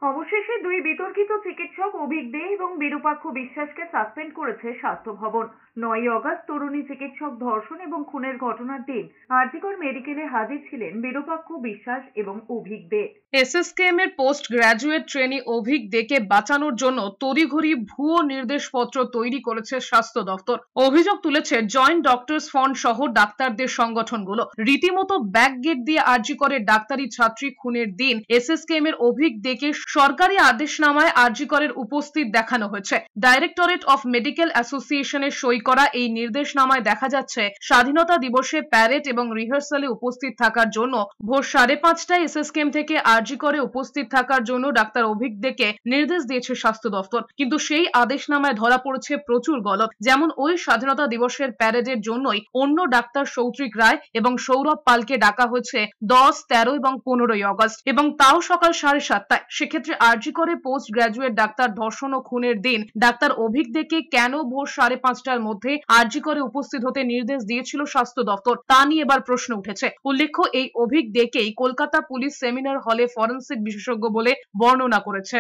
অবশেষে দুই বিতর্কিত চিকিৎসক অভিক দে এবং বিরূপাক্ষ বিশ্বাসকে সাসপেন্ড করেছে স্বাস্থ্য ভবন। 9ই আগস্ট তরুণী চিকিৎসক ধর্ষণ এবং খুনের ঘটনার দিন আরজিকর মেডিকেলে হাজির ছিলেন বিরূপাক্ষ বিশ্বাস এবং অভিক দে। এসএসকেএম এর পোস্ট গ্রাজুয়েট ট্রেনি অভিক দেকে বাঁচানোর জন্য তড়িঘড়ি ভুয়ো নির্দেশপত্র তৈরি করেছে স্বাস্থ্য দপ্তর। অভিযোগ তুলেছে জয়েন্ট ডক্টরস ফ্রন্ট সহ ডাক্তারদের সংগঠনগুলো। রীতিমতো ব্যাক গেট দিয়ে আরজিকরের ডাক্তারি ছাত্রী খুনের দিন এসএসকেএম এর অভিক দেকে সরকারি আদেশনামায় আরজিকরের উপস্থিত দেখানো হয়েছে। ডাইরেক্টরেট অফ মেডিকেল অ্যাসোসিয়েশনের সই করা এই নির্দেশনামায় দেখা যাচ্ছে স্বাধীনতা দিবসে প্যারেড এবং রিহার্সালে উপস্থিত থাকার জন্য ভোর 5:30টায় এসএসকেএম থেকে আরজিকরে উপস্থিত থাকার জন্য ডাক্তার অভিক দেকে নির্দেশ দিয়েছে স্বাস্থ্য দপ্তর। কিন্তু সেই আদেশনামায় ধরা পড়েছে প্রচুর গলদ। যেমন ওই স্বাধীনতা দিবসের প্যারেডের জন্যই অন্য ডাক্তার সৌত্রিক রায় এবং সৌরভ পালকে ডাকা হয়েছে 10, 13 এবং 15ই আগস্ট, এবং তাও সকাল 7:30টায়। সেক্ষেত্রে আরজিকরে পোস্ট গ্রাজুয়েট ডাক্তার ধর্ষণ ও খুনের দিন ডাক্তার অভিক দেকে কেন ভোর 5:30টার মধ্যে আরজিকরে উপস্থিত হতে নির্দেশ দিয়েছিল স্বাস্থ্য দপ্তর, তা নিয়ে এবার প্রশ্ন উঠেছে। উল্লেখ্য, এই অভিক দেকেই কলকাতা পুলিশ সেমিনার হলে ফরেনসিক বিশেষজ্ঞ বলে বর্ণনা করেছে।